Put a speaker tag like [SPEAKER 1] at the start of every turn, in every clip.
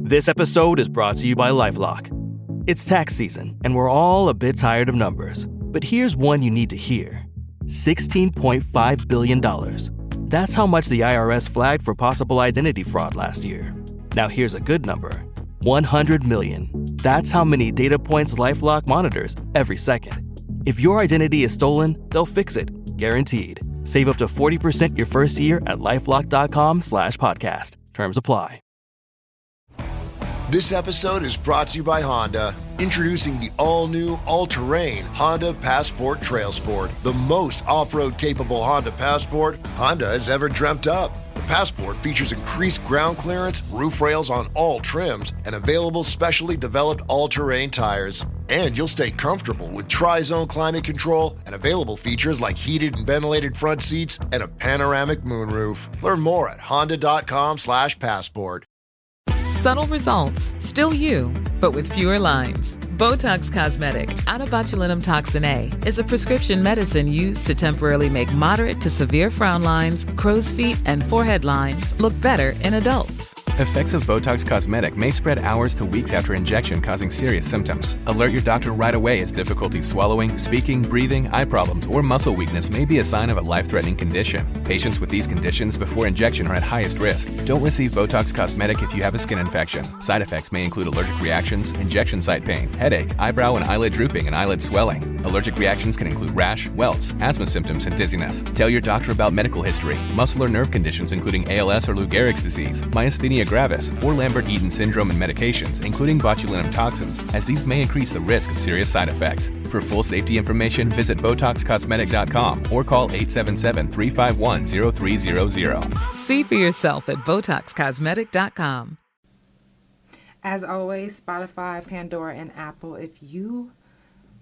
[SPEAKER 1] This episode is brought to you by LifeLock. It's tax season, and we're all a bit tired of numbers. But here's one you need to hear. $16.5 billion. That's how much the IRS flagged for possible identity fraud last year. Now here's a good number. 100 million. That's how many data points LifeLock monitors every second. If your identity is stolen, they'll fix it. Guaranteed. Save up to 40% your first year at LifeLock.com/podcast. Terms apply.
[SPEAKER 2] This episode is brought to you by Honda. Introducing the all-new, all-terrain Honda Passport Trail Sport, the most off-road capable Honda Passport Honda has ever dreamt up. The Passport features increased ground clearance, roof rails on all trims, and available specially developed all-terrain tires. And you'll stay comfortable with tri-zone climate control and available features like heated and ventilated front seats and a panoramic moonroof. Learn more at honda.com/passport.
[SPEAKER 3] Subtle results, still you, but with fewer lines. Botox Cosmetic, out of botulinum toxin A, is a prescription medicine used to temporarily make moderate to severe frown lines, crow's feet, and forehead lines look better in adults.
[SPEAKER 4] Effects of Botox Cosmetic may spread hours to weeks after injection, causing serious symptoms. Alert your doctor right away as difficulty swallowing, speaking, breathing, eye problems, or muscle weakness may be a sign of a life-threatening condition. Patients with these conditions before injection are at highest risk. Don't receive Botox Cosmetic if you have a skin infection. Side effects may include allergic reactions, injection site pain, headache, eyebrow and eyelid drooping, and eyelid swelling. Allergic reactions can include rash, welts, asthma symptoms, and dizziness. Tell your doctor about medical history, muscle or nerve conditions including ALS or Lou Gehrig's disease, myasthenia gravis, or Lambert-Eaton syndrome, and medications, including botulinum toxins, as these may increase the risk of serious side effects. For full safety information, visit BotoxCosmetic.com or call 877-351-0300.
[SPEAKER 3] See for yourself at BotoxCosmetic.com.
[SPEAKER 5] As always, Spotify, Pandora, and Apple. If you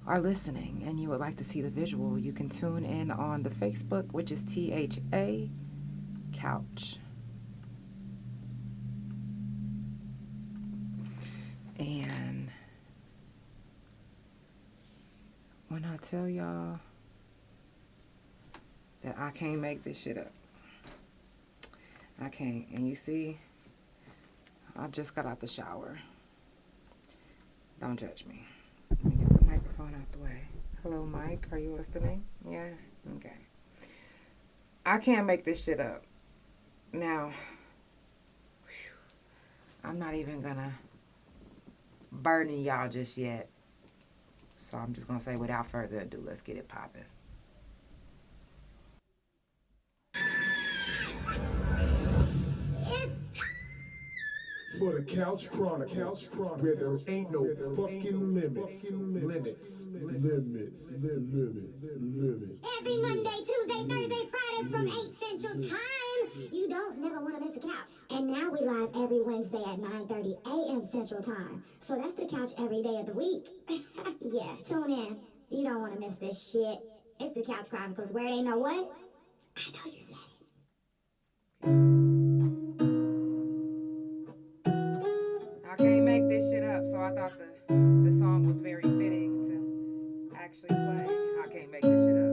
[SPEAKER 5] are listening and you would like to see the visual, you can tune in on the Facebook, which is THA Couch. And when I tell y'all that I can't make this shit up, I can't. And you see, I just got out the shower. Don't judge me. Let me get the microphone out the way. Hello, Mike. Are you listening? Yeah? Okay. I can't make this shit up. Now, I'm not even gonna burden y'all just yet. So I'm just gonna say, without further ado, let's get it popping.
[SPEAKER 6] For the Couch Chronicles, where there ain't no fucking limits.
[SPEAKER 7] Every Monday, Tuesday, Thursday, Friday from 8 Central Time. You don't never want to miss a couch. And now we live every Wednesday at 9:30 a.m. Central Time. So that's the couch every day of the week. Yeah, tune in. You don't want to miss this shit. It's the Couch Chronicles, where they know what? I know you said it.
[SPEAKER 5] I can't make this shit up, so I thought the song was very fitting to actually play. I can't make this shit up.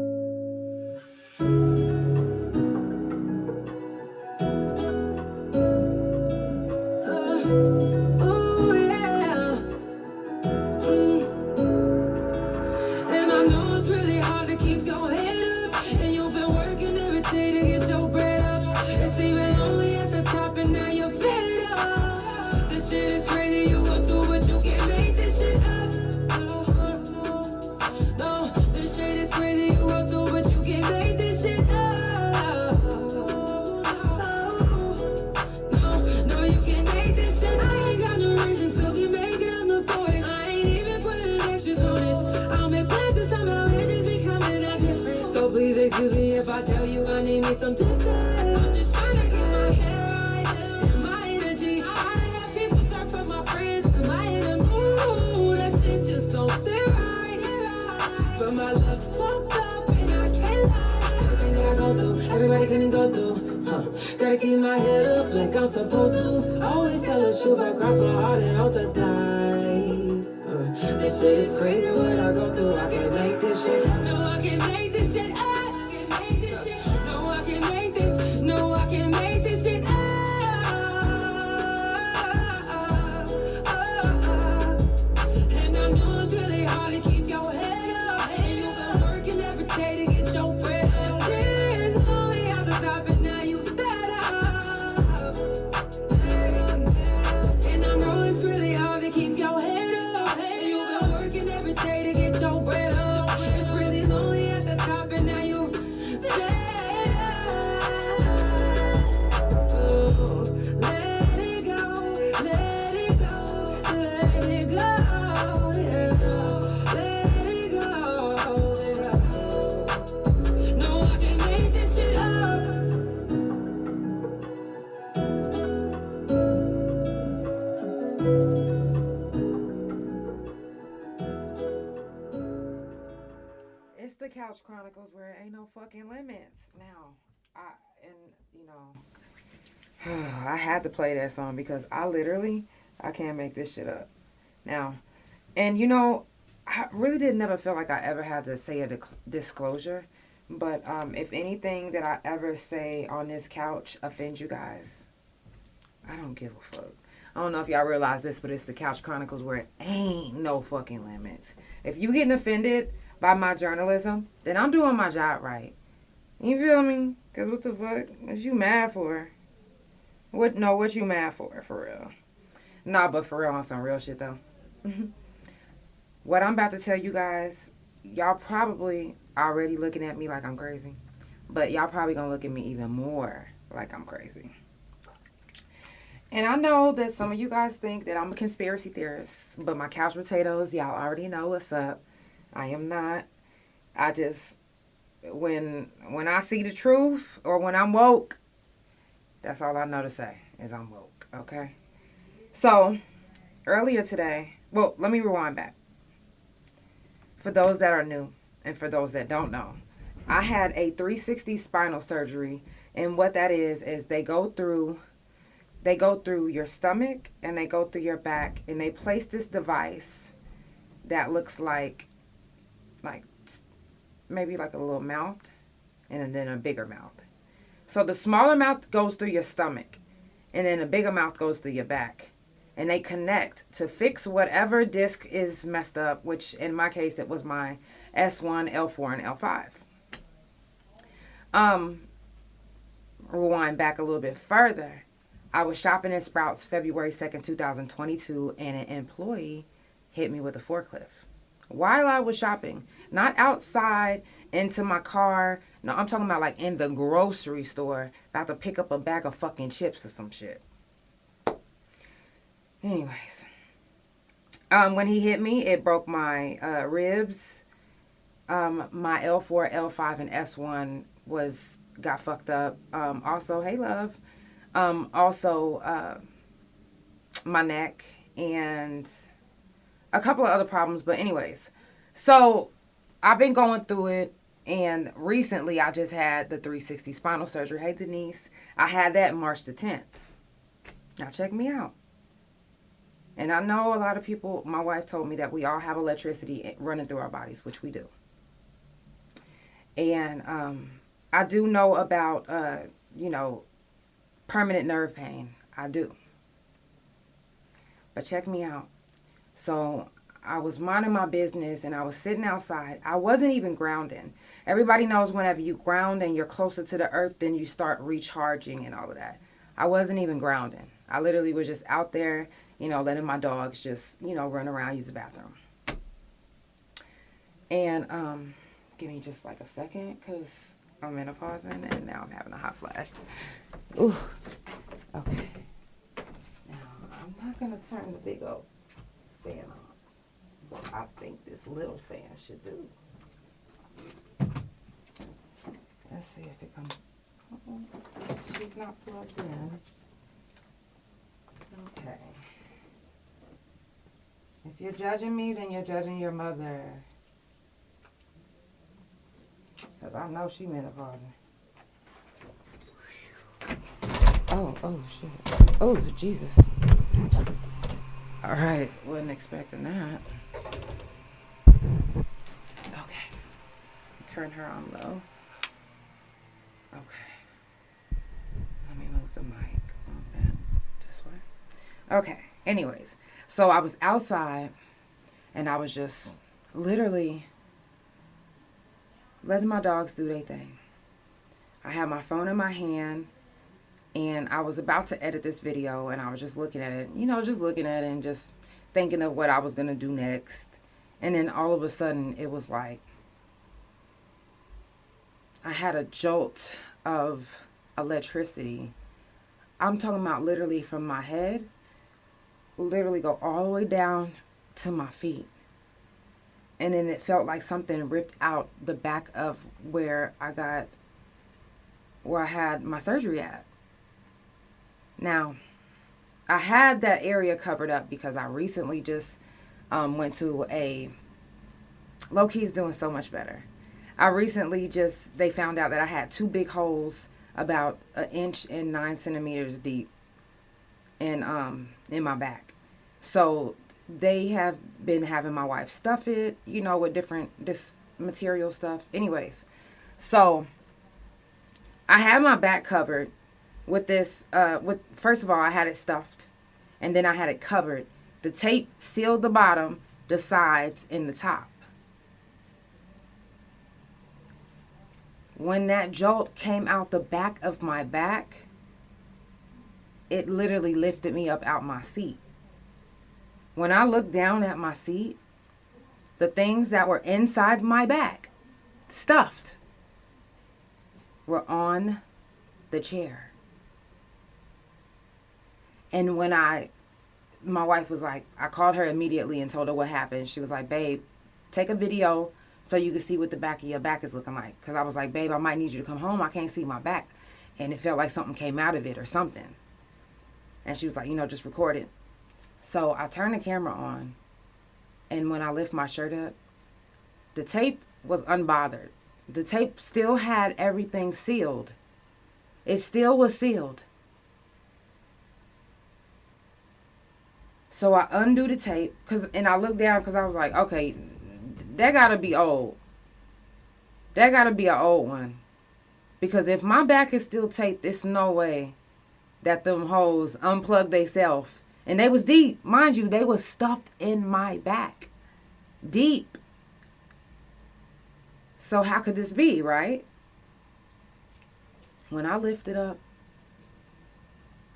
[SPEAKER 8] Oh yeah. And I know it's really hard to keep your head up, and you've been working every day to get your bread up. It's even lonely at the top, and now you're fed up. This shit is crazy, you go through, but you can't make this shit up. No, this shit is crazy, you go through, but you can't make this shit up. No, you can't make this shit. I ain't got no reason to be making up no story. I ain't even putting extras on it. I'm in places, somehow it just be coming out different. So please excuse me if I tell you I need me some distance. I'm just trying to get my head right and my energy. I done had people turn from my friends to my enemies. Ooh, that shit just don't sit right. But my luck's fucked up and I can't lie. Everything that I go through, everybody couldn't go through. Gotta keep my head up like I'm supposed to. Always tell the truth, I cross my heart and hope to die. This shit is crazy what I go through. I can't make this shit. No, I can't make this shit up. I can't make this shit. No, I can't make this. No, I can't make this shit up.
[SPEAKER 5] Couch Chronicles where it ain't no fucking limits. Now, I had to play that song because I can't make this shit up. Now, and I really did never feel like I ever had to say a disclosure. But if anything that I ever say on this couch offends you guys, I don't give a fuck. I don't know if y'all realize this, but it's the Couch Chronicles where it ain't no fucking limits. If you getting offended by my journalism, then I'm doing my job right. You feel me? Because what the fuck? What you mad for? What you mad for real? Nah, but for real, on some real shit though. What I'm about to tell you guys, y'all probably already looking at me like I'm crazy. But y'all probably gonna look at me even more like I'm crazy. And I know that some of you guys think that I'm a conspiracy theorist. But my couch potatoes, y'all already know what's up. I am not. I just, when I see the truth or when I'm woke, that's all I know to say is I'm woke, okay? So, earlier today, well, let me rewind back. For those that are new and for those that don't know, I had a 360 spinal surgery, and what that is they go through your stomach and they go through your back, and they place this device that looks like maybe like a little mouth and then a bigger mouth. So the smaller mouth goes through your stomach, and then the bigger mouth goes through your back. And they connect to fix whatever disc is messed up, which in my case, it was my S1, L4, and L5. Rewind back a little bit further. I was shopping in Sprouts February 2nd, 2022, and an employee hit me with a forklift. While I was shopping, not outside into my car. No, I'm talking about like in the grocery store, about to pick up a bag of fucking chips or some shit. Anyways, when he hit me, it broke my ribs. My L4, L5, and S1 got fucked up. Also, hey love. Also, my neck and a couple of other problems. But anyways, so I've been going through it. And recently, I just had the 360 spinal surgery. Hey, Denise. I had that March the 10th. Now, check me out. And I know a lot of people, my wife told me that we all have electricity running through our bodies, which we do. And I do know about, permanent nerve pain. I do. But check me out. So I was minding my business and I was sitting outside. I wasn't even grounding. Everybody knows whenever you ground and you're closer to the earth, then you start recharging and all of that. I wasn't even grounding. I literally was just out there, letting my dogs just, run around, use the bathroom. And give me just like a second because I'm menopausing and now I'm having a hot flash. Ooh. Okay. Now, I'm not going to turn the big old fan on. What I think this little fan should do. Let's see if it comes. Oh, she's not plugged in. Okay. If you're judging me, then you're judging your mother. Because I know she menopausing. Oh, shit. Oh, Jesus. All right. Wasn't expecting that. Okay. Turn her on low. Okay. Let me move the mic a little bit this way. Okay. Anyways, so I was outside and I was just literally letting my dogs do their thing. I had my phone in my hand and I was about to edit this video and I was just looking at it, just looking at it and just thinking of what I was going to do next. And then all of a sudden it was like I had a jolt of electricity. I'm talking about literally from my head, literally go all the way down to my feet. And then it felt like something ripped out the back of where I had my surgery at. Now, I had that area covered up because I recently just went to low-key's doing so much better. I recently they found out that I had 2 big holes about 1 inch and 9 centimeters deep in my back. So they have been having my wife stuff it, with this material stuff. Anyways, so I had my back covered with this, first of all, I had it stuffed, and then I had it covered. The tape sealed the bottom, the sides, and the top. When that jolt came out the back of my back, it literally lifted me up out my seat. When I looked down at my seat, the things that were inside my back, stuffed, were on the chair. And when my wife was like, I called her immediately and told her what happened. She was like, babe, take a video so you can see what the back of your back is looking like. Because I was like, babe, I might need you to come home. I can't see my back. And it felt like something came out of it or something. And she was like, just record it. So I turned the camera on. And when I lift my shirt up, the tape was unbothered. The tape still had everything sealed. It still was sealed. So I undo the tape, and I looked down because I was like, okay, that got to be old. That got to be an old one. Because if my back is still taped, there's no way that them hoes unplugged theyself. And they was deep. Mind you, they was stuffed in my back. Deep. So how could this be, right? When I lifted up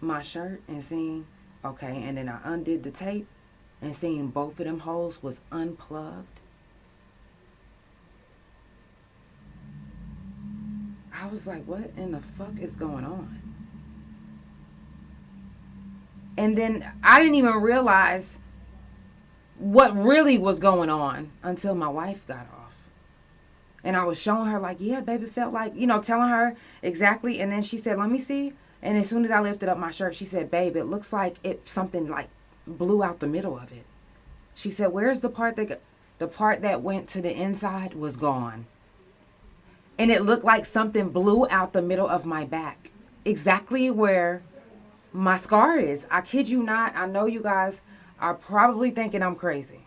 [SPEAKER 5] my shirt and seen, okay, and then I undid the tape and seen both of them holes was unplugged, I was like, what in the fuck is going on? And then I didn't even realize what really was going on until my wife got off. And I was showing her like, yeah, baby, felt like, telling her exactly. And then she said, let me see. And as soon as I lifted up my shirt, she said, babe, it looks like something like blew out the middle of it. She said, where's the part that went to the inside was gone. And it looked like something blew out the middle of my back. Exactly where my scar is. I kid you not. I know you guys are probably thinking I'm crazy.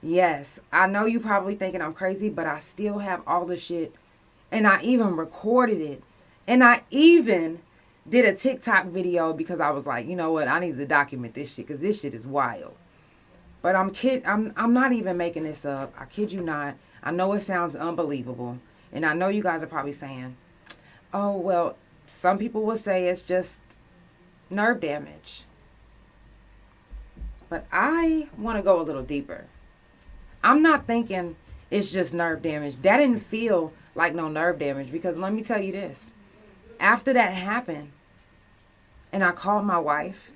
[SPEAKER 5] Yes, I know you probably thinking I'm crazy, but I still have all the shit. And I even recorded it. And I even did a TikTok video because I was like, you know what? I need to document this shit because this shit is wild. But I'm not even making this up. I kid you not. I know it sounds unbelievable. And I know you guys are probably saying, oh, well, some people will say it's just nerve damage. But I want to go a little deeper. I'm not thinking it's just nerve damage. That didn't feel like no nerve damage because let me tell you this. After that happened and I called my wife,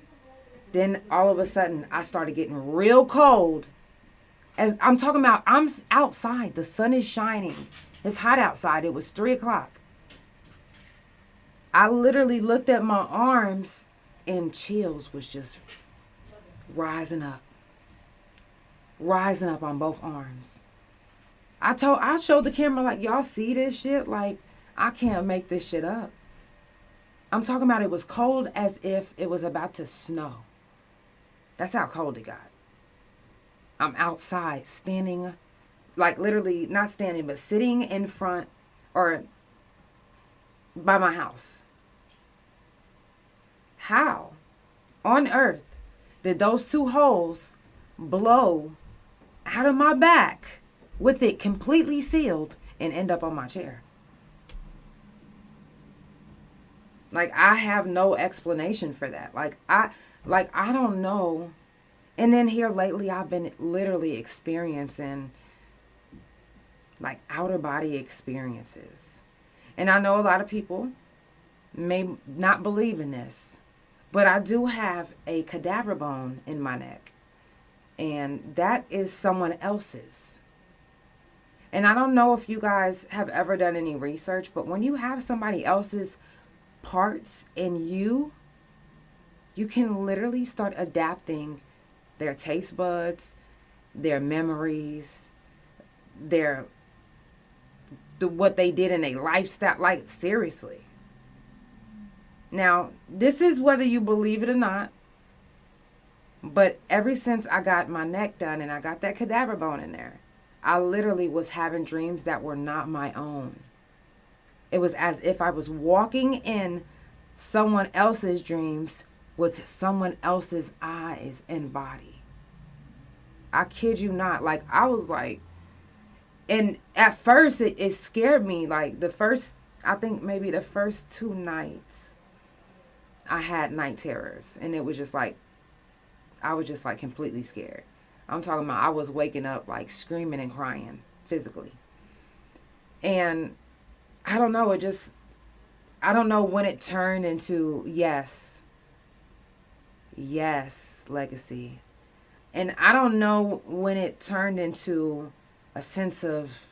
[SPEAKER 5] then all of a sudden I started getting real cold. As I'm talking about, I'm outside. The sun is shining. It's hot outside. It was 3:00. I literally looked at my arms and chills was just rising up on both arms. I showed the camera like, y'all see this shit? Like, I can't make this shit up. I'm talking about it was cold as if it was about to snow. That's how cold it got. I'm outside standing, like literally not standing, but sitting in front or by my house. How on earth did those 2 holes blow out of my back with it completely sealed and end up on my chair? Like, I have no explanation for that. Like I don't know. And then here lately, I've been literally experiencing like outer body experiences. And I know a lot of people may not believe in this, but I do have a cadaver bone in my neck. And that is someone else's. And I don't know if you guys have ever done any research, but when you have somebody else's parts in you, you can literally start adapting their taste buds, their memories, their what they did in their lifestyle. Like, seriously. Now, this is whether you believe it or not, but ever since I got my neck done and I got that cadaver bone in there, I literally was having dreams that were not my own. It was as if I was walking in someone else's dreams with someone else's eyes and body. I kid you not. Like, I was like, and at first it scared me. Like, I think maybe the first 2 nights, I had night terrors, and it was just like, I was just like completely scared. I'm talking about I was waking up like screaming and crying physically. And I don't know, I don't know when it turned into yes, legacy. And I don't know when it turned into a sense of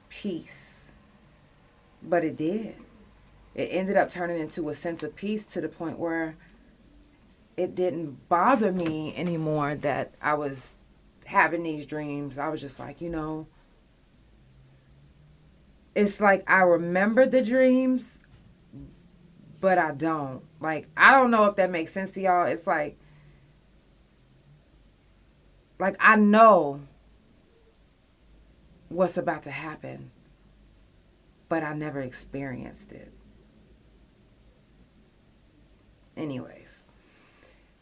[SPEAKER 5] peace, but it did. It ended up turning into a sense of peace to the point where it didn't bother me anymore that I was having these dreams. I was just like, it's like I remember the dreams, but I don't. Like, I don't know if that makes sense to y'all. It's like I know what's about to happen, but I never experienced it. Anyways,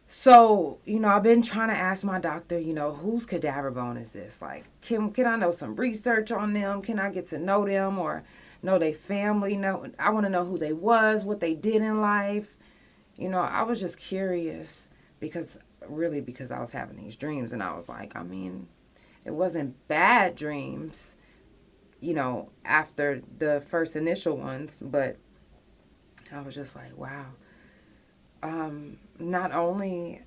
[SPEAKER 5] so, I've been trying to ask my doctor, whose cadaver bone is this? Like, can I know some research on them? Can I get to know them or know their family? I want to know who they was, what they did in life. I was just curious because I was having these dreams, and I was like, it wasn't bad dreams, after the first initial ones, but I was just like, wow. Not only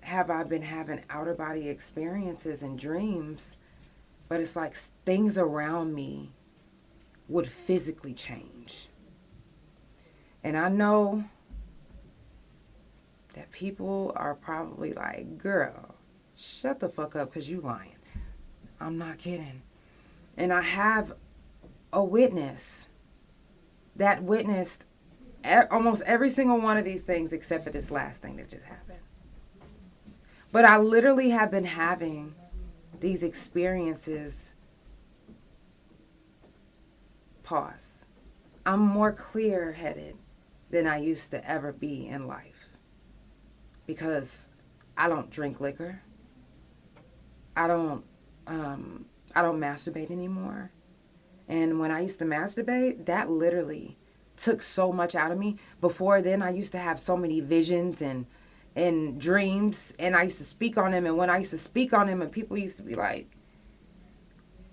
[SPEAKER 5] have I been having outer body experiences and dreams, but it's like things around me would physically change. And I know that people are probably like, girl, shut the fuck up because you lying. I'm not kidding. And I have a witness that witnessed almost every single one of these things except for this last thing that just happened. But I literally have been having these experiences. Pause. I'm more clear-headed than I used to ever be in life because I don't drink liquor. I don't masturbate anymore. And when I used to masturbate, that literally took so much out of me. Before then, I used to have so many visions and dreams, and I used to speak on them. And when I used to speak on them, and people used to be like,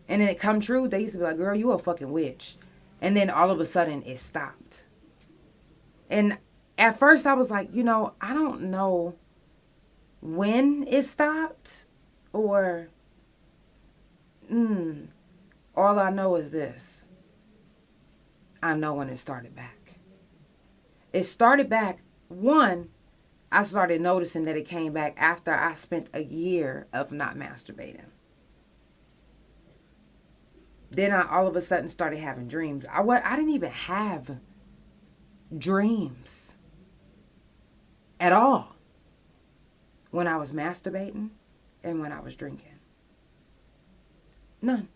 [SPEAKER 5] and then it come true, they used to be like, girl, you a fucking witch. And then all of a sudden it stopped. And at first I was like, I don't know when it stopped or all I know is this. I know when it started back. It started back, I started noticing that it came back after I spent a year of not masturbating. Then I all of a sudden started having dreams. I didn't even have dreams at all when I was masturbating and when I was drinking. None.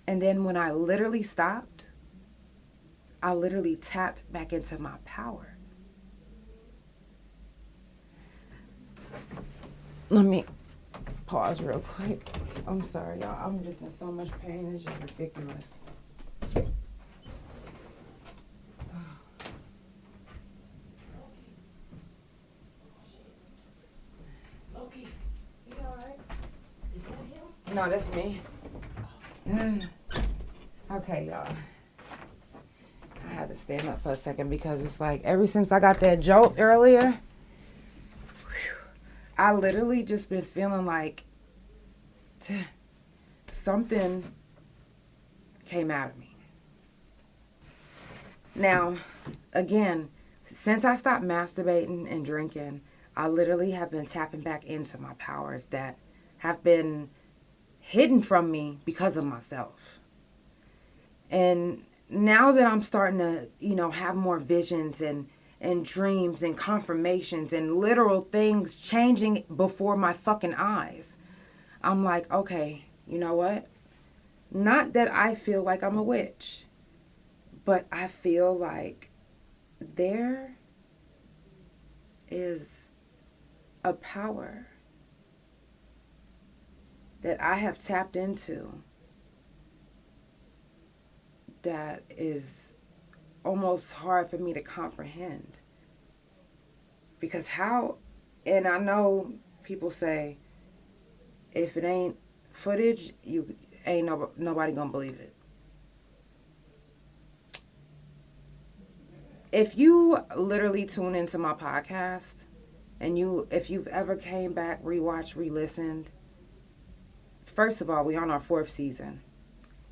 [SPEAKER 5] And then when I literally stopped, I literally tapped back into my power. Let me pause real quick. I'm sorry, y'all. I'm just in so much pain. It's just ridiculous. Loki, you alright? Is that him? No, that's me. Okay, y'all. I had to stand up for a second because it's like ever since I got that jolt earlier, I literally just been feeling like something came out of me. Now, again, since I stopped masturbating and drinking, I literally have been tapping back into my powers that have been hidden from me because of myself. And now that I'm starting to, have more visions and dreams and confirmations and literal things changing before my fucking eyes, I'm like, okay, you know what? Not that I feel like I'm a witch, but I feel like there is a power that I have tapped into that is almost hard for me to comprehend. Because and I know people say, if it ain't footage, you ain't nobody gonna believe it. If you literally tune into my podcast, and if you've ever came back, rewatched, re-listened, first of all, we're on our 4th season.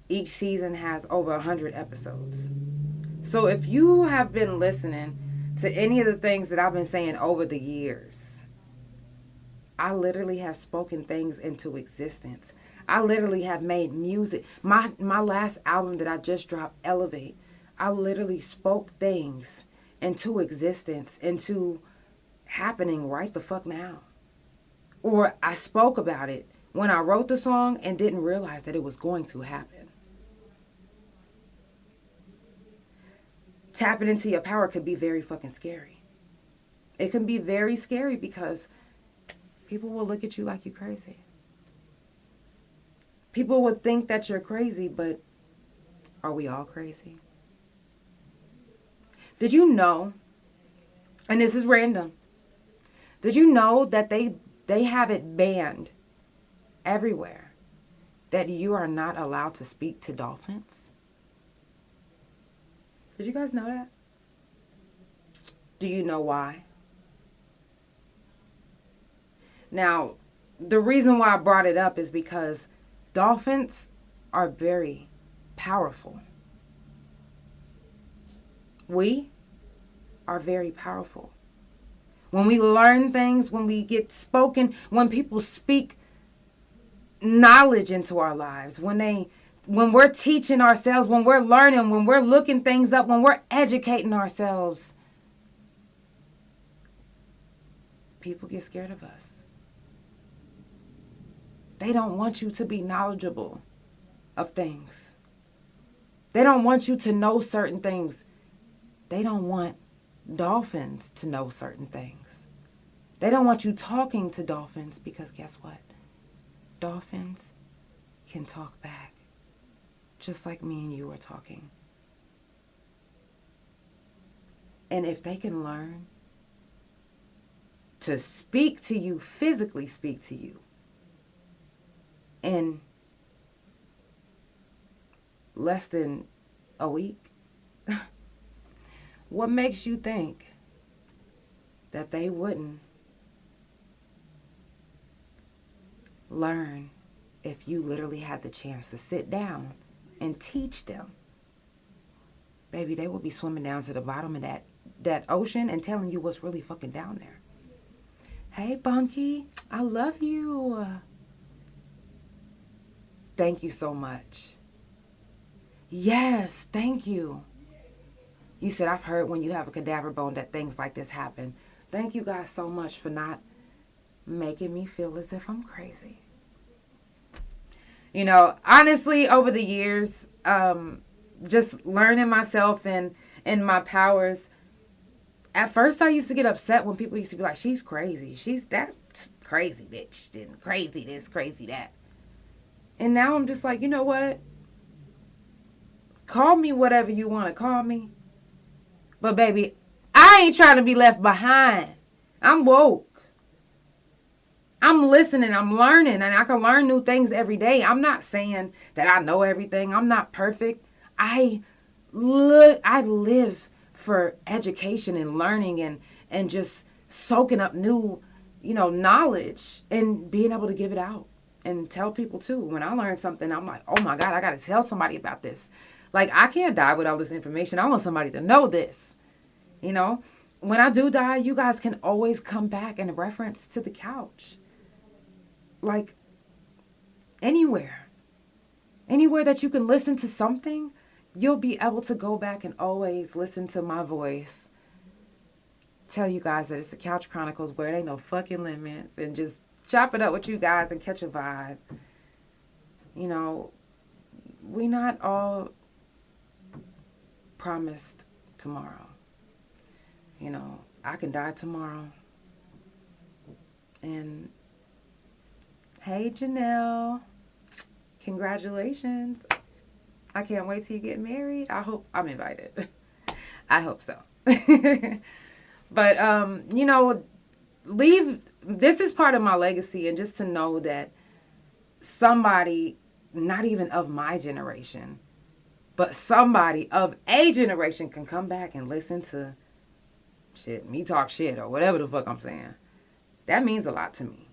[SPEAKER 5] Each season has over 100 episodes. So if you have been listening to any of the things that I've been saying over the years, I literally have spoken things into existence. I literally have made music. My last album that I just dropped, Elevate, I literally spoke things into existence, into happening right the fuck now. Or I spoke about it when I wrote the song and didn't realize that it was going to happen. Tapping into your power could be very fucking scary. It can be very scary because people will look at you like you're crazy. People would think that you're crazy, but are we all crazy? Did you know, and this is random, did you know that they have it banned everywhere that you are not allowed to speak to dolphins? Did you guys know that? Do you know why? Now, the reason why I brought it up is because dolphins are very powerful. We are very powerful. When we learn things, when we get spoken, when people speak knowledge into our lives, when we're teaching ourselves, when we're learning, when we're looking things up, when we're educating ourselves, people get scared of us. They don't want you to be knowledgeable of things. They don't want you to know certain things. They don't want dolphins to know certain things. They don't want you talking to dolphins because guess what? Dolphins can talk back. Just like me and you are talking. And if they can learn to speak to you, physically speak to you, in less than a week, what makes you think that they wouldn't learn if you literally had the chance to sit down and teach them? Baby, they would be swimming down to the bottom of that ocean and telling you what's really fucking down there. Hey, Bunky, I love you. Thank you so much. Yes, thank you. You said, I've heard when you have a cadaver bone that things like this happen. Thank you guys so much for not making me feel as if I'm crazy. You know, honestly, over the years, just learning myself and my powers, at first I used to get upset when people used to be like, she's crazy. She's that crazy bitch. And crazy this, crazy that. And now I'm just like, you know what? Call me whatever you want to call me. But baby, I ain't trying to be left behind. I'm woke. I'm listening. I'm learning. And I can learn new things every day. I'm not saying that I know everything. I'm not perfect. I live for education and learning and just soaking up new, knowledge and being able to give it out and tell people too. When I learn something, I'm like, oh my God, I got to tell somebody about this. Like, I can't die with all this information. I want somebody to know this. When I do die, you guys can always come back and reference to the couch. Like, anywhere that you can listen to something, you'll be able to go back and always listen to my voice. Tell you guys that it's the Couch Chronicles where it ain't no fucking limits, and just chop it up with you guys and catch a vibe. You know, we not all promised tomorrow. You know, I can die tomorrow. And hey, Janelle, congratulations. I can't wait till you get married. I hope I'm invited. I hope so. But, you know, this is part of my legacy, and just to know that somebody, not even of my generation, but somebody of a generation can come back and listen to me talk shit or whatever the fuck I'm saying. That means a lot to me.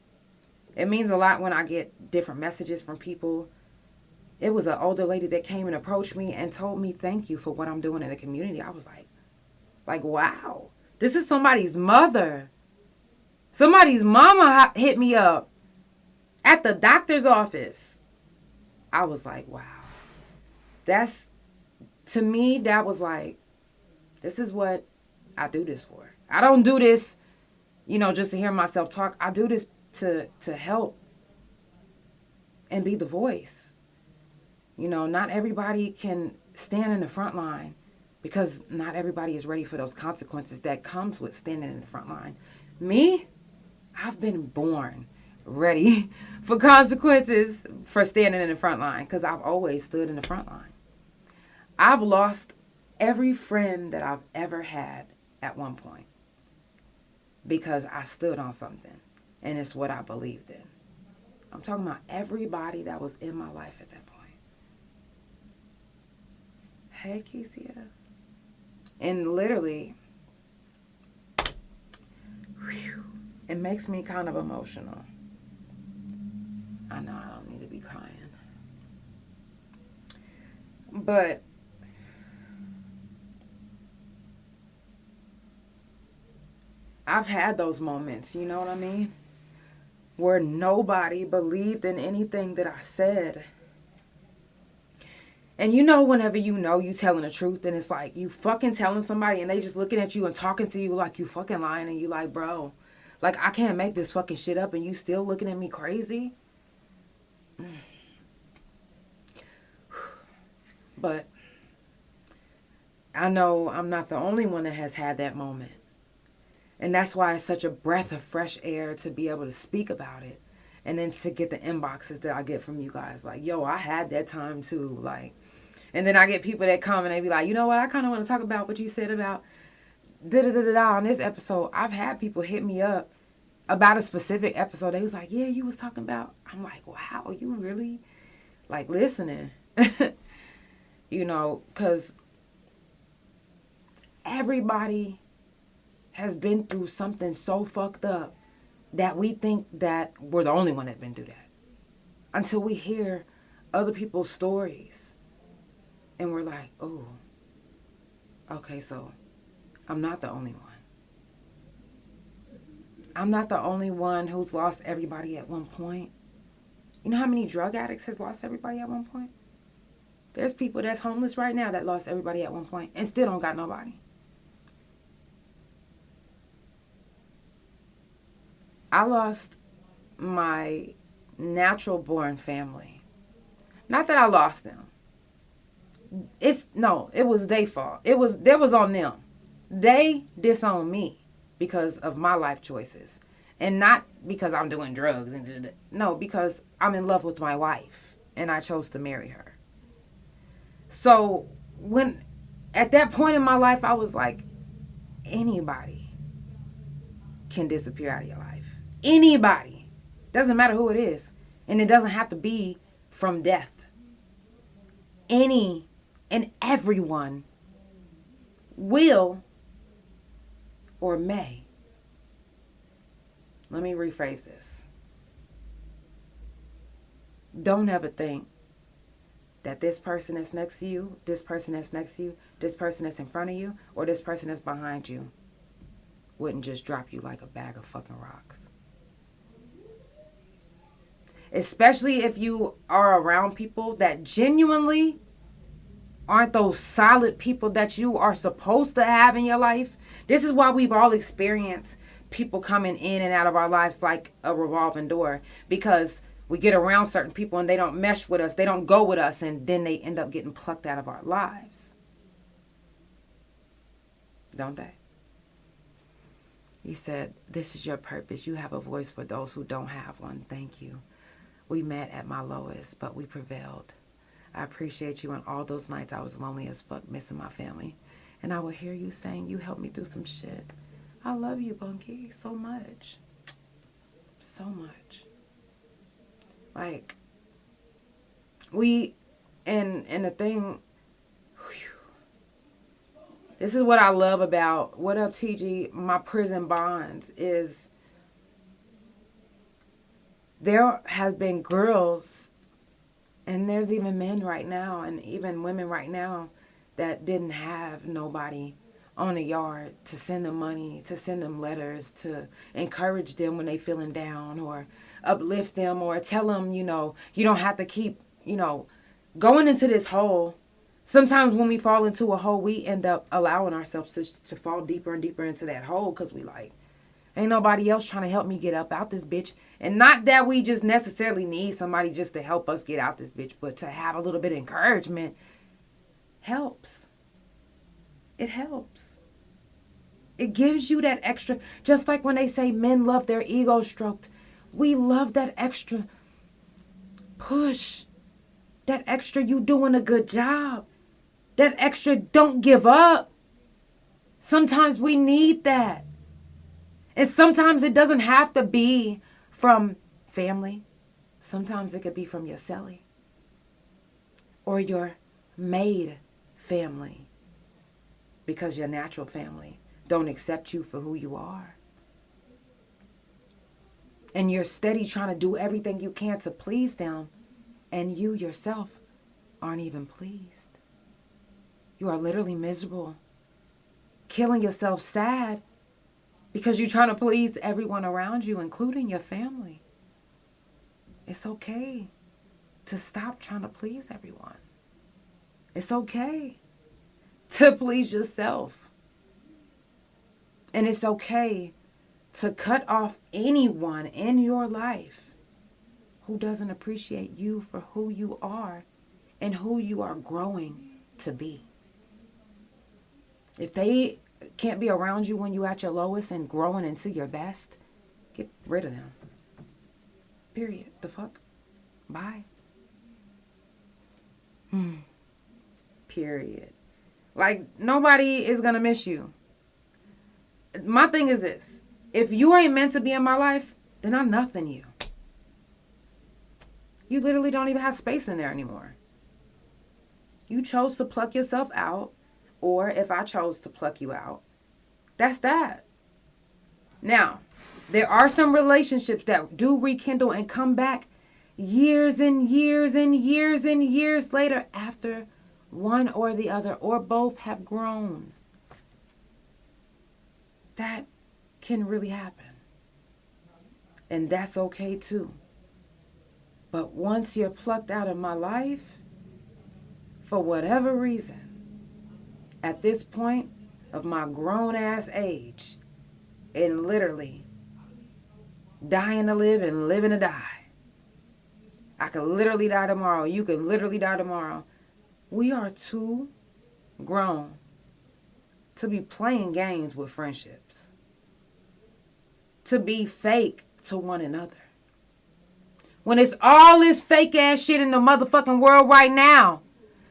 [SPEAKER 5] It means a lot when I get different messages from people. It was an older lady that came and approached me and told me thank you for what I'm doing in the community. I was like, wow. This is somebody's mother. Somebody's mama hit me up at the doctor's office. I was like, wow. To me, that was like, this is what I do this for. I don't do this, you know, just to hear myself talk. I do this to help and be the voice. You know, not everybody can stand in the front line, because not everybody is ready for those consequences that comes with standing in the front line. Me, I've been born ready for consequences for standing in the front line, because I've always stood in the front line. I've lost every friend that I've ever had at one point because I stood on something, and it's what I believed in. I'm talking about everybody that was in my life at that point. Hey, Kesia. And literally, it makes me kind of emotional. I know I don't need to be crying. But I've had those moments, you know what I mean? Where nobody believed in anything that I said. And you know, whenever you know you telling the truth, and it's like you fucking telling somebody and they just looking at you and talking to you like you fucking lying, and you like, bro, like, I can't make this fucking shit up, and you still looking at me crazy. But I know I'm not the only one that has had that moment. And that's why it's such a breath of fresh air to be able to speak about it. And then to get the inboxes that I get from you guys. Like, yo, I had that time too. Like, and then I get people that come and they be like, you know what? I kind of want to talk about what you said about da-da-da-da-da on this episode. I've had people hit me up about a specific episode. They was like, yeah, you was talking about. I'm like, wow, you really like listening? You know, because everybody has been through something so fucked up that we think that we're the only one that's been through that. Until we hear other people's stories. And we're like, oh, okay, so I'm not the only one. I'm not the only one who's lost everybody at one point. You know how many drug addicts has lost everybody at one point? There's people that's homeless right now that lost everybody at one point and still don't got nobody. I lost my natural born family. Not that I lost them. It was their fault. That was on them. They disowned me because of my life choices. And not because I'm doing drugs. No, because I'm in love with my wife and I chose to marry her. So when at that point in my life, I was like, anybody can disappear out of your life. Anybody. Doesn't matter who it is. And it doesn't have to be from death. Any and everyone will or may. Let me rephrase this. Don't ever think that this person that's next to you, this person that's next to you, this person that's in front of you, or this person that's behind you wouldn't just drop you like a bag of fucking rocks. Especially if you are around people that genuinely aren't those solid people that you are supposed to have in your life? This is why we've all experienced people coming in and out of our lives like a revolving door, because we get around certain people and they don't mesh with us, they don't go with us, and then they end up getting plucked out of our lives. Don't they? You said, this is your purpose. You have a voice for those who don't have one. Thank you. We met at my lowest, but we prevailed. I appreciate you on all those nights I was lonely as fuck, missing my family. And I will hear you saying, you helped me through some shit. I love you, Bunky, so much. So much. Like, and the thing, whew, this is what I love about, what up, TG, my prison bonds, is there has been girls, and there's even men right now, and even women right now, that didn't have nobody on the yard to send them money, to send them letters, to encourage them when they feeling down, or uplift them, or tell them, you know, you don't have to keep, you know, going into this hole. Sometimes when we fall into a hole, we end up allowing ourselves to fall deeper and deeper into that hole, because we like, ain't nobody else trying to help me get up out this bitch. And not that we just necessarily need somebody just to help us get out this bitch, but to have a little bit of encouragement helps. It helps. It gives you that extra, just like when they say men love their ego stroked. We love that extra push. That extra you doing a good job. That extra don't give up. Sometimes we need that. And sometimes it doesn't have to be from family. Sometimes it could be from your cellie. Or your maid family. Because your natural family don't accept you for who you are. And you're steady trying to do everything you can to please them. And you yourself aren't even pleased. You are literally miserable. Killing yourself sad because you're trying to please everyone around you, including your family. It's okay to stop trying to please everyone. It's okay to please yourself. And it's okay to cut off anyone in your life who doesn't appreciate you for who you are and who you are growing to be. If they can't be around you when you're at your lowest and growing into your best, get rid of them. Period. The fuck? Bye. Period. Like, nobody is going to miss you. My thing is this. If you ain't meant to be in my life, then I'm nothing you. You literally don't even have space in there anymore. You chose to pluck yourself out, or if I chose to pluck you out, that's that. Now, there are some relationships that do rekindle and come back years and years and years and years later after one or the other or both have grown. That can really happen. And that's okay too. But once you're plucked out of my life, for whatever reason, at this point of my grown-ass age, and literally dying to live and living to die, I could literally die tomorrow. You could literally die tomorrow. We are too grown to be playing games with friendships, to be fake to one another. When it's all this fake ass shit in the motherfucking world right now.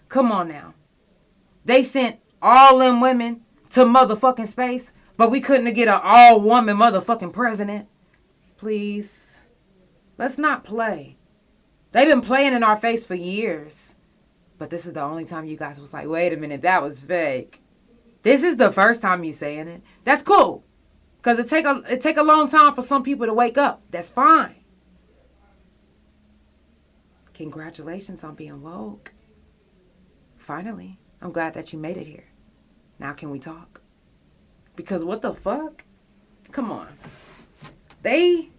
[SPEAKER 5] Come on now. They sent all them women to motherfucking space, but we couldn't get an all-woman motherfucking president. Please. Let's not play. They've been playing in our face for years. But this is the only time you guys was like, wait a minute, that was fake. This is the first time you saying it. That's cool. Because it take a long time for some people to wake up. That's fine. Congratulations on being woke. Finally, I'm glad that you made it here. Now can we talk? Because what the fuck? Come on. They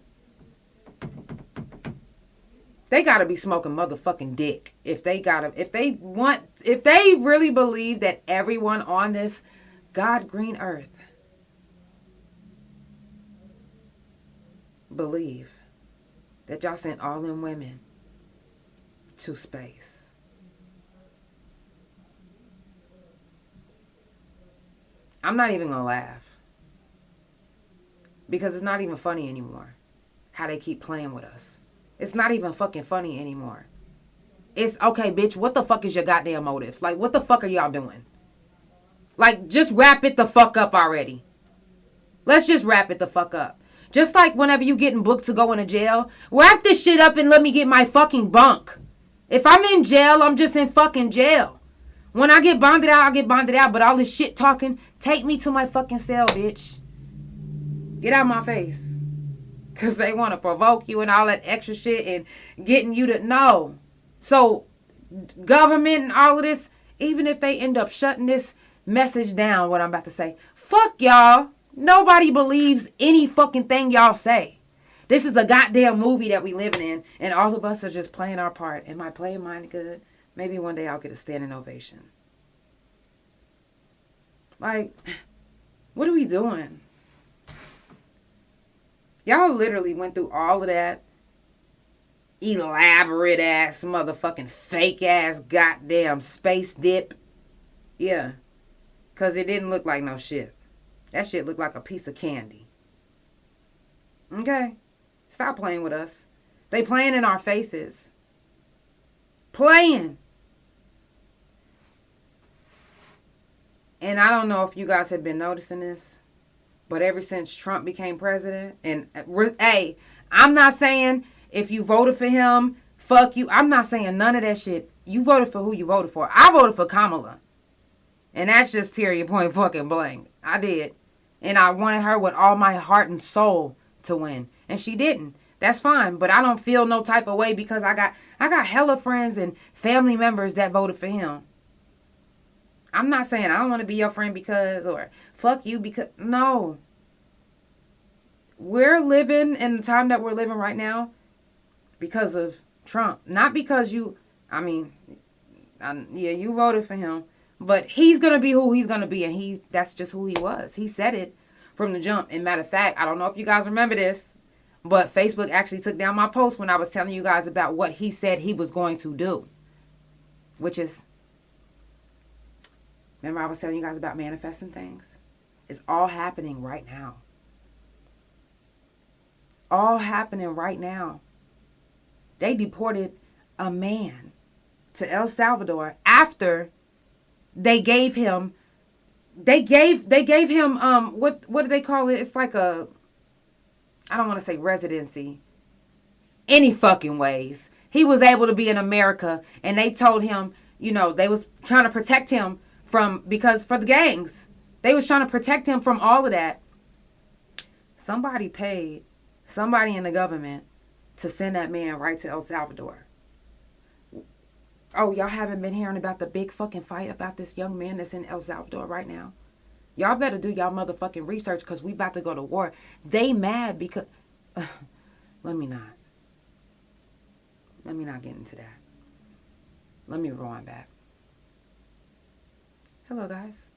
[SPEAKER 5] gotta be smoking motherfucking dick. If they want if they really believe that everyone on this God green earth believe that y'all sent all them women to space, I'm not even gonna laugh, because it's not even funny anymore how they keep playing with us. It's not even fucking funny anymore. It's, okay, bitch, what the fuck is your goddamn motive? Like, what the fuck are y'all doing? Like, just wrap it the fuck up already. Let's just wrap it the fuck up. Just like whenever you getting booked to go into jail, wrap this shit up and let me get my fucking bunk. If I'm in jail, I'm just in fucking jail. When I get bonded out, I get bonded out. But all this shit talking, take me to my fucking cell, bitch. Get out of my face. Because they want to provoke you and all that extra shit and getting you to know. So, government and all of this, even if they end up shutting this message down, what I'm about to say, fuck y'all. Nobody believes any fucking thing y'all say. This is a goddamn movie that we living in, and all of us are just playing our part. Am I playing mine good? Maybe one day I'll get a standing ovation. Like, what are we doing? Y'all literally went through all of that elaborate ass motherfucking fake ass goddamn space dip. Yeah. Because it didn't look like no shit. That shit looked like a piece of candy. Okay? Stop playing with us. They playing in our faces. Playing. And I don't know if you guys have been noticing this, but ever since Trump became president, and hey, I'm not saying if you voted for him, fuck you. I'm not saying none of that shit. You voted for who you voted for. I voted for Kamala. And that's just period, point, fucking blank. I did. And I wanted her with all my heart and soul to win. And she didn't. That's fine. But I don't feel no type of way because I got hella friends and family members that voted for him. I'm not saying I don't want to be your friend because, or fuck you because, no. We're living in the time that we're living right now because of Trump. Not because you, you voted for him. But he's going to be who he's going to be, and that's just who he was. He said it from the jump. And matter of fact, I don't know if you guys remember this, but Facebook actually took down my post when I was telling you guys about what he said he was going to do. Which is, remember I was telling you guys about manifesting things? It's all happening right now. All happening right now. They deported a man to El Salvador after they gave him what do they call it? It's like a, I don't want to say residency. Any fucking ways. He was able to be in America, and they told him, they was trying to protect him for the gangs. They was trying to protect him from all of that. Somebody paid somebody in the government to send that man right to El Salvador. Oh, y'all haven't been hearing about the big fucking fight about this young man that's in El Salvador right now? Y'all better do y'all motherfucking research because we about to go to war. They mad because... Let me not get into that. Let me rewind back. Hello, guys.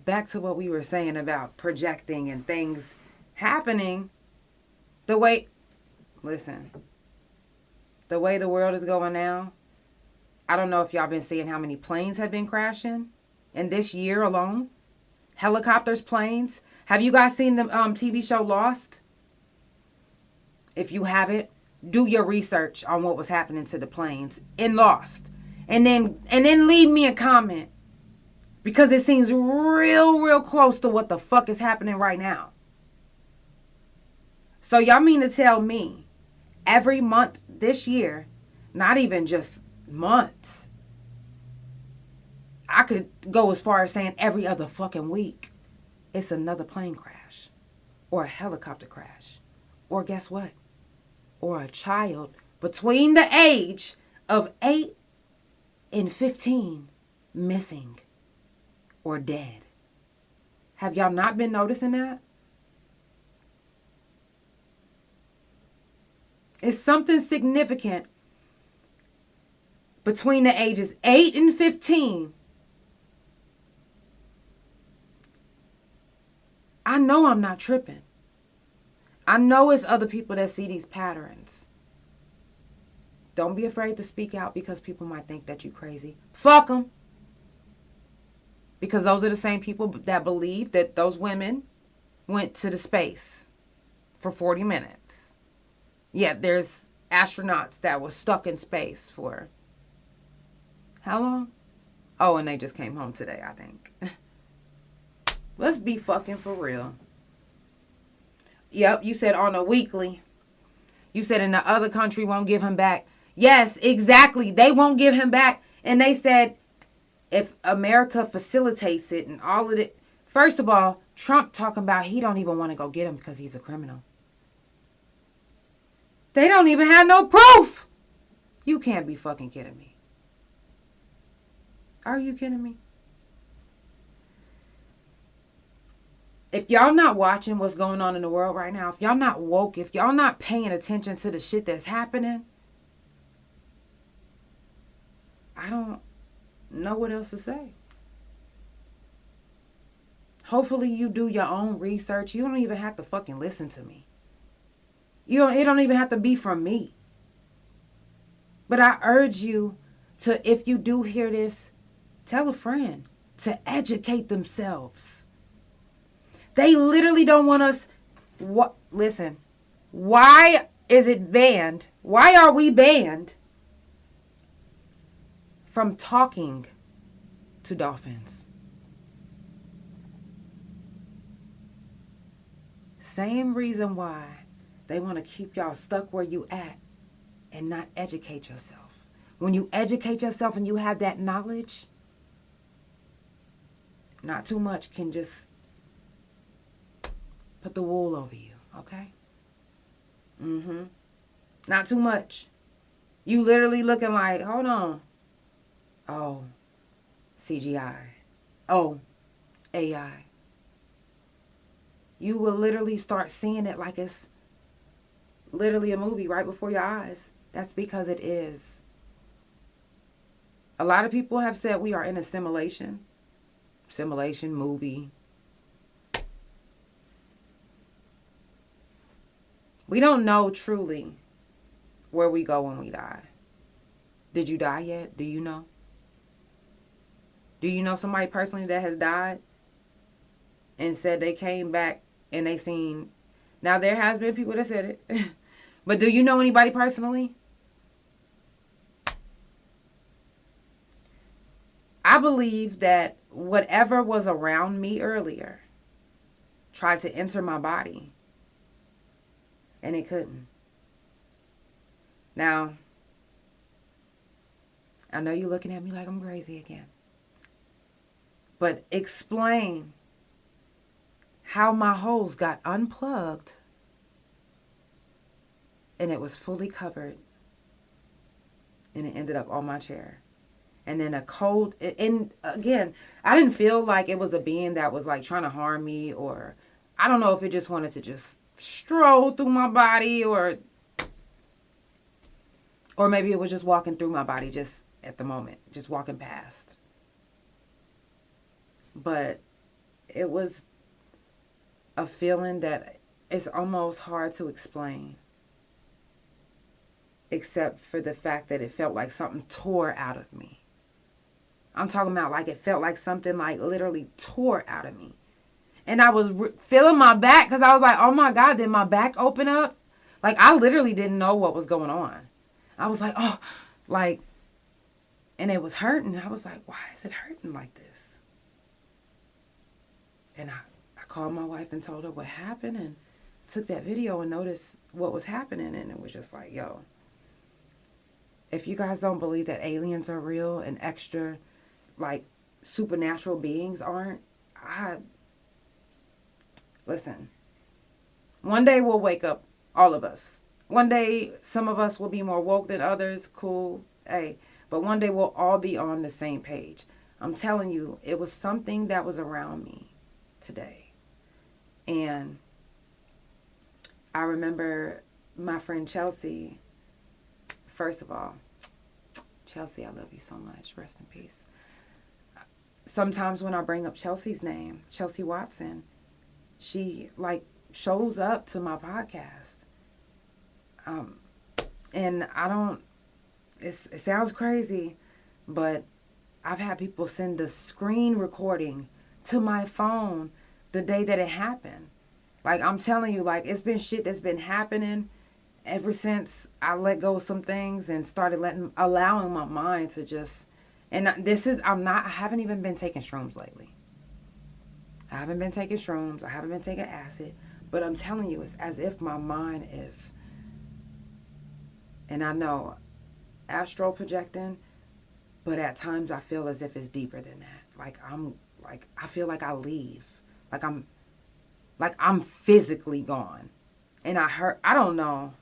[SPEAKER 5] Back to what we were saying about projecting and things happening the way... Listen. The way the world is going now, I don't know if y'all been seeing how many planes have been crashing in this year alone. Helicopters, planes. Have you guys seen the TV show Lost? If you haven't, do your research on what was happening to the planes in Lost. And then leave me a comment. Because it seems real close to what the fuck is happening right now. So y'all mean to tell me every month this year, not even just months, I could go as far as saying every other fucking week, it's another plane crash or a helicopter crash, or guess what? Or a child between the age of 8 and 15 missing or dead. Have y'all not been noticing that? It's something significant. between the ages 8 and 15, I know I'm not tripping. I know it's other people that see these patterns. Don't be afraid to speak out because people might think that you're crazy. Fuck them. Because those are the same people that believe that those women went to the space for 40 minutes. Yet there's astronauts that were stuck in space for how long? Oh, and they just came home today, I think. Let's be fucking for real. Yep, you said on a weekly. You said in the other country won't give him back. Yes, exactly. They won't give him back. And they said if America facilitates it and all of it. First of all, Trump talking about he don't even want to go get him because he's a criminal. They don't even have no proof. You can't be fucking kidding me. Are you kidding me? If y'all not watching what's going on in the world right now, if y'all not woke, if y'all not paying attention to the shit that's happening, I don't know what else to say. Hopefully you do your own research. You don't even have to fucking listen to me. It don't even have to be from me. But I urge you to, if you do hear this, tell a friend to educate themselves. They literally don't want us. Listen, why is it banned? Why are we banned from talking to dolphins? Same reason why they want to keep y'all stuck where you at and not educate yourself. When you educate yourself and you have that knowledge, not too much can just put the wool over you, okay? Not too much. You literally looking like, hold on. Oh, CGI. Oh, AI. You will literally start seeing it like it's literally a movie right before your eyes. That's because it is. A lot of people have said we are in a simulation movie. We don't know truly where we go when we die. Did you die yet? Do you know? Do you know somebody personally that has died and said they came back and they seen... Now, there has been people that said it. But do you know anybody personally? I believe that whatever was around me earlier tried to enter my body. And it couldn't. Now, I know you're looking at me like I'm crazy again. But explain how my hose got unplugged and it was fully covered and it ended up on my chair. And then and again, I didn't feel like it was a being that was like trying to harm me, or I don't know if it just wanted to just stroll through my body, or maybe it was just walking through my body just at the moment, just walking past. But it was a feeling that it's almost hard to explain, except for the fact that it felt like something tore out of me. I'm talking about like it felt like something like literally tore out of me. And I was feeling my back because I was like, oh my God, did my back open up? Like, I literally didn't know what was going on. I was like, oh, like, and it was hurting. I was like, why is it hurting like this? And I called my wife and told her what happened and took that video and noticed what was happening. And it was just like, yo, if you guys don't believe that aliens are real and extra, like, supernatural beings aren't, listen, one day we'll wake up, all of us. One day, some of us will be more woke than others, cool, hey. But one day we'll all be on the same page. I'm telling you, it was something that was around me today. And I remember my friend Chelsea, first of all, Chelsea, I love you so much. Rest in peace. Sometimes when I bring up Chelsea's name, Chelsea Watson, she like shows up to my podcast. And I don't, it sounds crazy, but I've had people send the screen recording to my phone the day that it happened. Like, I'm telling you, like, it's been shit that's been happening ever since I let go of some things and started allowing my mind to just, and I haven't even been taking shrooms lately. I haven't been taking shrooms. I haven't been taking acid. But I'm telling you, it's as if my mind is, and I know, astral projecting, but at times I feel as if it's deeper than that. I feel like I leave. Like I'm physically gone. And I don't know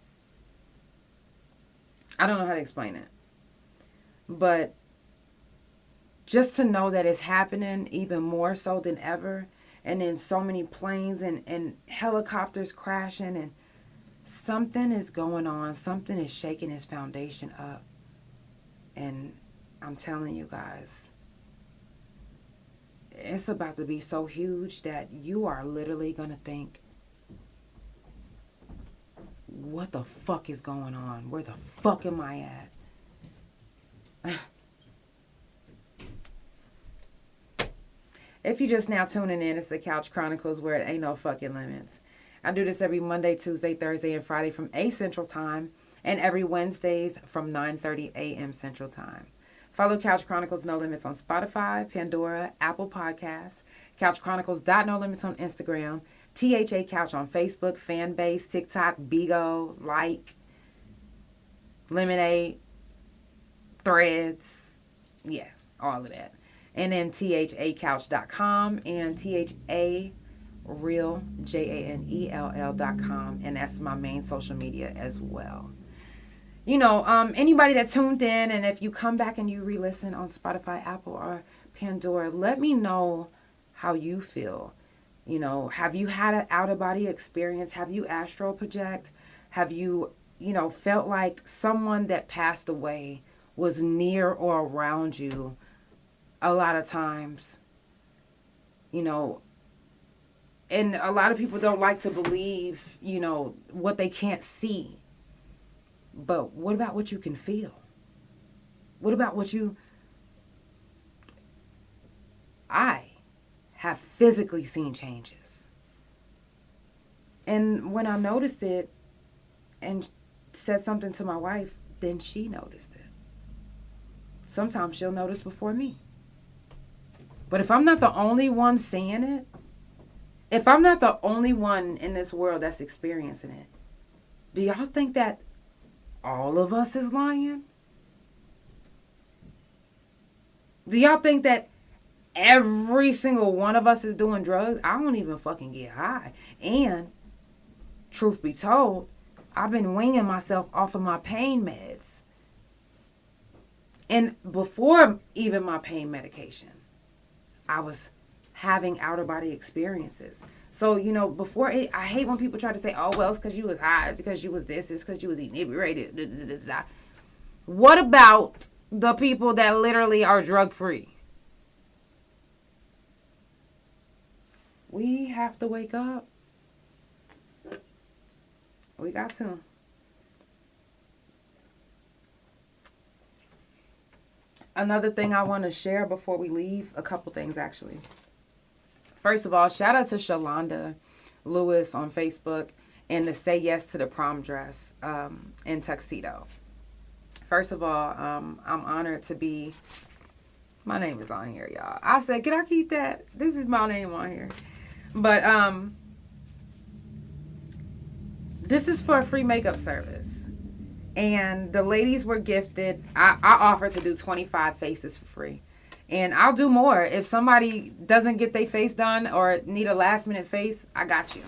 [SPEAKER 5] how to explain it. But just to know that it's happening even more so than ever, and then so many planes and helicopters crashing, and something is going on. Something is shaking his foundation up. And I'm telling you guys, it's about to be so huge that you are literally going to think, what the fuck is going on? Where the fuck am I at? If you're just now tuning in, it's the Couch Chronicles, where it ain't no fucking limits. I do this every Monday, Tuesday, Thursday, and Friday from 8 Central Time, and every Wednesdays from 9:30 a.m. Central Time. Follow Couch Chronicles No Limits on Spotify, Pandora, Apple Podcasts, CouchChronicles.NoLimits on Instagram, THA Couch on Facebook, Fanbase, TikTok, Bigo, Like, Lemonade, Threads, yeah, all of that. And then THACouch.com and THAReal, JANELL.com, and that's my main social media as well. You know, anybody that tuned in, and if you come back and you re-listen on Spotify, Apple, or Pandora, let me know how you feel. You know, have you had an out-of-body experience? Have you astral project? Have you, felt like someone that passed away was near or around you a lot of times? And a lot of people don't like to believe, what they can't see. But what about what you can feel? What about I have physically seen changes. And when I noticed it and said something to my wife, then she noticed it. Sometimes she'll notice before me. But if I'm not the only one seeing it, if I'm not the only one in this world that's experiencing it, do y'all think that all of us is lying? Do y'all think that every single one of us is doing drugs? I don't even fucking get high. And truth be told, I've been winging myself off of my pain meds. And before even my pain medication, I was having out-of-body experiences. So, before it, I hate when people try to say, oh, well, it's because you was high, it's because you was this, it's because you was inebriated. What about the people that literally are drug-free? We have to wake up. We got to. Another thing I want to share before we leave, a couple things actually. First of all, shout out to Shalonda Lewis on Facebook and the Say Yes to the Prom Dress in Tuxedo. First of all, I'm honored to be, my name is on here, y'all. I said, can I keep that? This is my name on here. But this is for a free makeup service. And the ladies were gifted. I offered to do 25 faces for free. And I'll do more. If somebody doesn't get their face done or need a last minute face, I got you.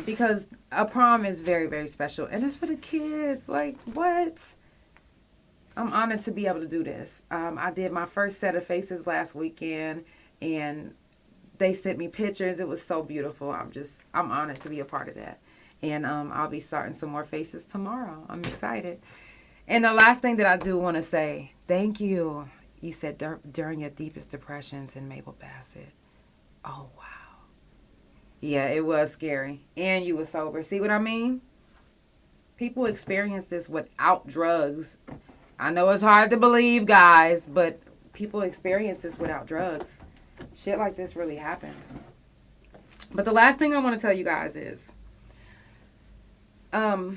[SPEAKER 5] Because a prom is very, very special. And it's for the kids. Like, what? I'm honored to be able to do this. I did my first set of faces last weekend. And they sent me pictures. It was so beautiful. I'm honored to be a part of that. And I'll be starting some more faces tomorrow. I'm excited. And the last thing that I do want to say, thank you. You said during your deepest depressions in Mabel Bassett. Oh, wow. Yeah, it was scary. And you were sober. See what I mean? People experience this without drugs. I know it's hard to believe, guys, but people experience this without drugs. Shit like this really happens. But the last thing I want to tell you guys is, no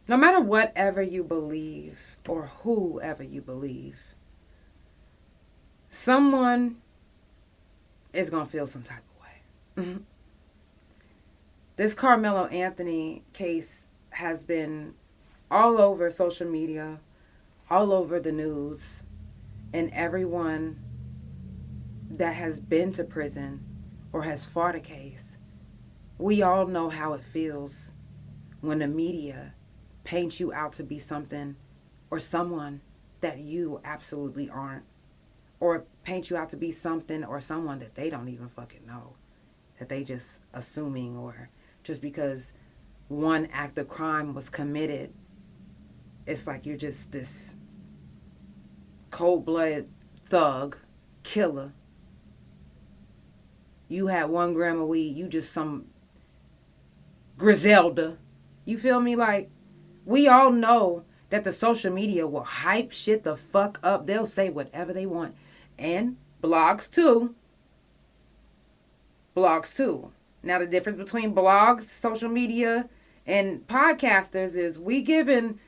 [SPEAKER 5] matter whatever you believe or whoever you believe, someone is going to feel some type of way. This Carmelo Anthony case has been all over social media, all over the news, and everyone that has been to prison or has fought a case, we all know how it feels when the media paints you out to be something or someone that you absolutely aren't, or paint you out to be something or someone that they don't even fucking know, that they just assuming, or just because one act of crime was committed, it's like you're just this cold-blooded thug, killer. You had 1 gram of weed, you just some Griselda. You feel me? Like, we all know that the social media will hype shit the fuck up. They'll say whatever they want. And blogs too. Blogs too. Now the difference between blogs, social media, and podcasters is we giving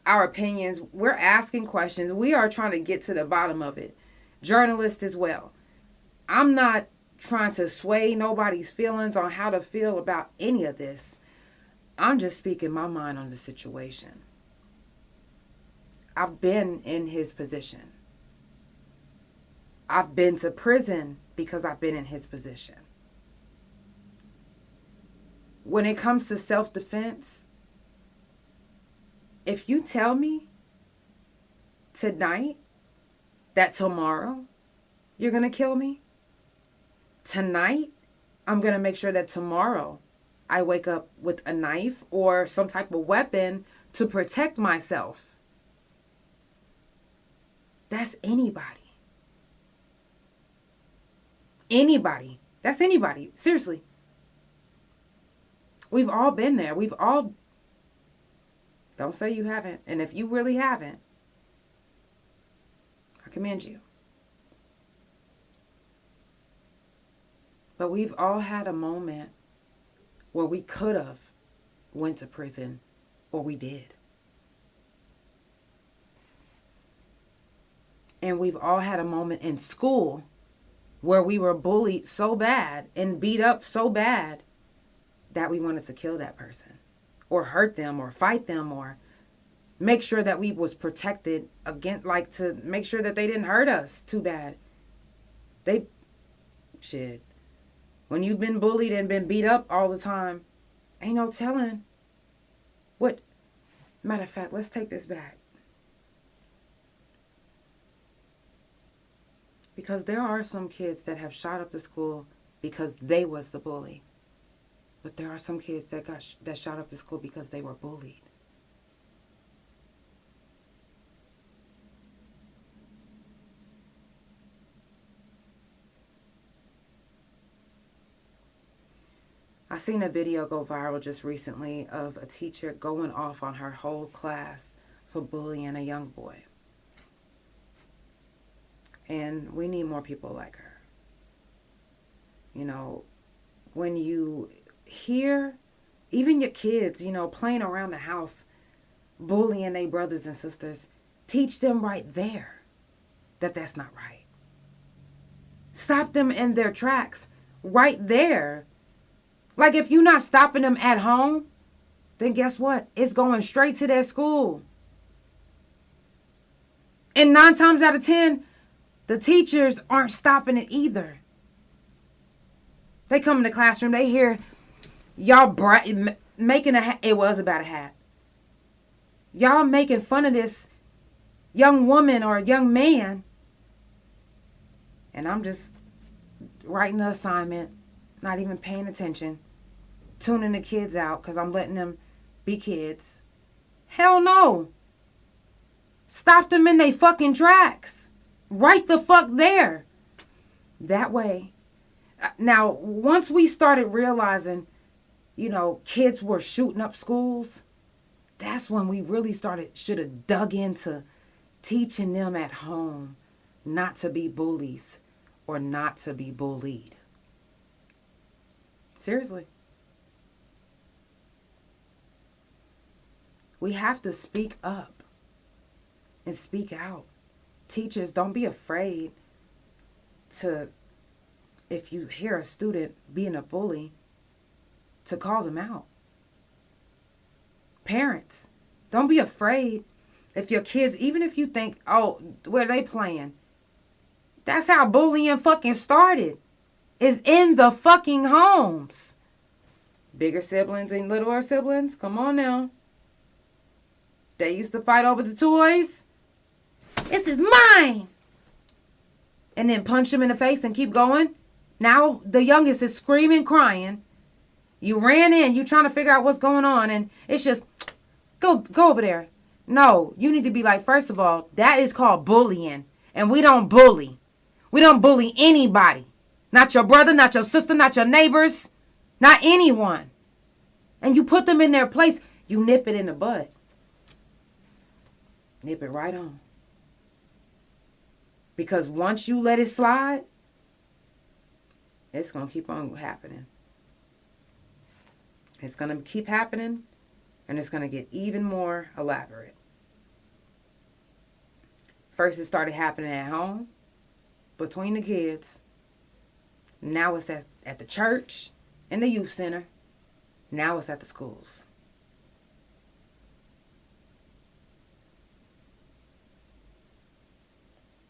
[SPEAKER 5] our opinions. We're asking questions. We are trying to get to the bottom of it. Journalists as well. I'm not trying to sway nobody's feelings on how to feel about any of this. I'm just speaking my mind on the situation. I've been in his position. I've been to prison because I've been in his position. When it comes to self-defense, if you tell me tonight that tomorrow you're going to kill me, tonight I'm going to make sure that tomorrow I wake up with a knife or some type of weapon to protect myself. That's anybody. Anybody. That's anybody. Seriously. We've all been there. We've all... Don't say you haven't. And if you really haven't, I commend you. But we've all had a moment where we could have went to prison, or we did. And we've all had a moment in school where we were bullied so bad and beat up so bad that we wanted to kill that person or hurt them or fight them or make sure that we was protected against, like, to make sure that they didn't hurt us too bad. Shit. When you've been bullied and been beat up all the time, ain't no telling what. Matter of fact, let's take this back. Because there are some kids that have shot up the school because they was the bully. But there are some kids that shot up the school because they were bullied. I seen a video go viral just recently of a teacher going off on her whole class for bullying a young boy. And we need more people like her. You know, when you hear even your kids, you know, playing around the house, bullying their brothers and sisters, teach them right there that that's not right. Stop them in their tracks right there. Like, if you're not stopping them at home, then guess what? It's going straight to their school. And 9 times out of 10, the teachers aren't stopping it either. They come in the classroom, they hear y'all making it was about a hat. Y'all making fun of this young woman or young man. And I'm just writing the assignment, not even paying attention, tuning the kids out because I'm letting them be kids, Hell no. Stop them in they fucking tracks. Right the fuck there. That way. Now, once we started realizing, kids were shooting up schools, that's when we really should have dug into teaching them at home not to be bullies or not to be bullied. Seriously. We have to speak up and speak out. Teachers, don't be afraid to, if you hear a student being a bully, to call them out. Parents, don't be afraid if your kids, even if you think, oh, where they playing? That's how bullying fucking started. Is in the fucking homes. Bigger siblings and littler siblings, come on now. They used to fight over the toys. This is mine. And then punch them in the face and keep going. Now the youngest is screaming, crying. You ran in, you trying to figure out what's going on, and it's just, go over there. No, you need to be like, first of all, that is called bullying. And we don't bully. We don't bully anybody. Not your brother, not your sister, not your neighbors, not anyone. And you put them in their place, you nip it in the bud. Nip it right on. Because once you let it slide, it's going to keep on happening. It's going to keep happening, and it's going to get even more elaborate. First, it started happening at home, between the kids. Now it's at the church, in the youth center. Now it's at the schools.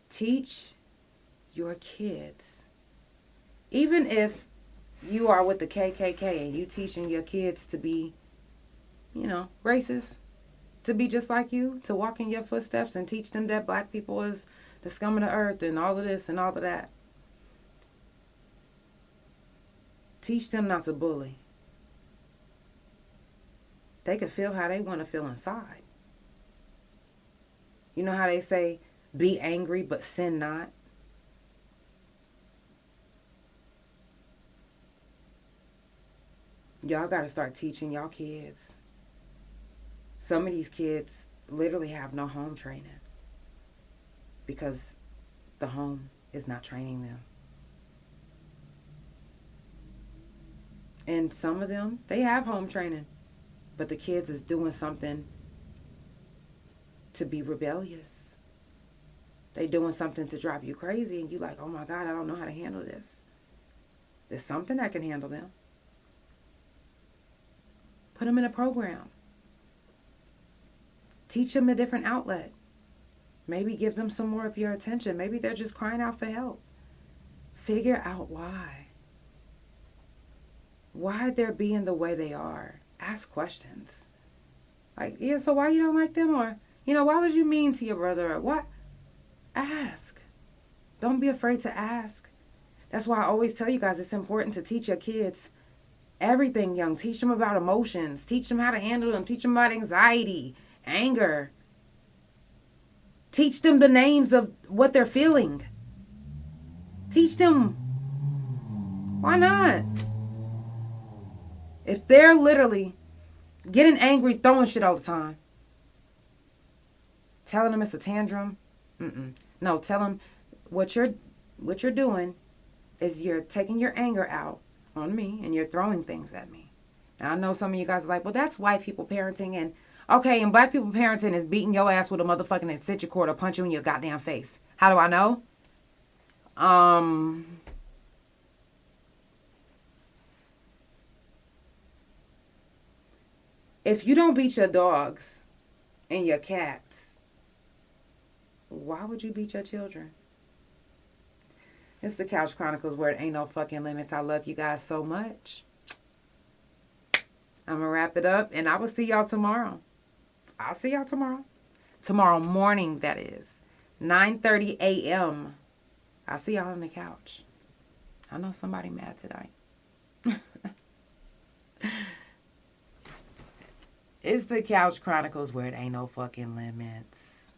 [SPEAKER 5] Teach your kids. Even if you are with the KKK and you teaching your kids to be, racist, to be just like you, to walk in your footsteps and teach them that black people is the scum of the earth and all of this and all of that. Teach them not to bully. They can feel how they want to feel inside. You know how they say, be angry but sin not? Y'all got to start teaching y'all kids. Some of these kids literally have no home training because the home is not training them. And some of them, they have home training, but the kids is doing something to be rebellious. They doing something to drive you crazy, and you like, oh my God, I don't know how to handle this. There's something that can handle them. Put them in a program. Teach them a different outlet. Maybe give them some more of your attention. Maybe they're just crying out for help. Figure out why. Why they're being the way they are. Ask questions. Like, yeah, so why you don't like them? Or, why was you mean to your brother? Or what? Ask. Don't be afraid to ask. That's why I always tell you guys it's important to teach your kids everything young. Teach them about emotions. Teach them how to handle them. Teach them about anxiety, anger. Teach them the names of what they're feeling. Teach them. Why not? If they're literally getting angry, throwing shit all the time, telling them it's a tantrum, no, tell them what you're doing is you're taking your anger out on me and you're throwing things at me. Now, I know some of you guys are like, well, that's white people parenting. And okay, and black people parenting is beating your ass with a motherfucking extension cord or punch you in your goddamn face. How do I know? If you don't beat your dogs and your cats, why would you beat your children? It's the Couch Chronicles where it ain't no fucking limits. I love you guys so much. I'm going to wrap it up, and I will see y'all tomorrow. I'll see y'all tomorrow. Tomorrow morning, that is. 9:30 a.m. I'll see y'all on the couch. I know somebody mad today. It's the Couch Chronicles where it ain't no fucking limits.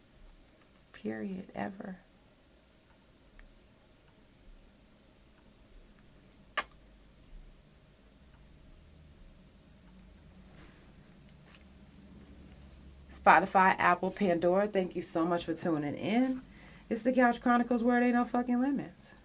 [SPEAKER 5] Period. Ever. Spotify, Apple, Pandora, thank you so much for tuning in. It's the Couch Chronicles where it ain't no fucking limits.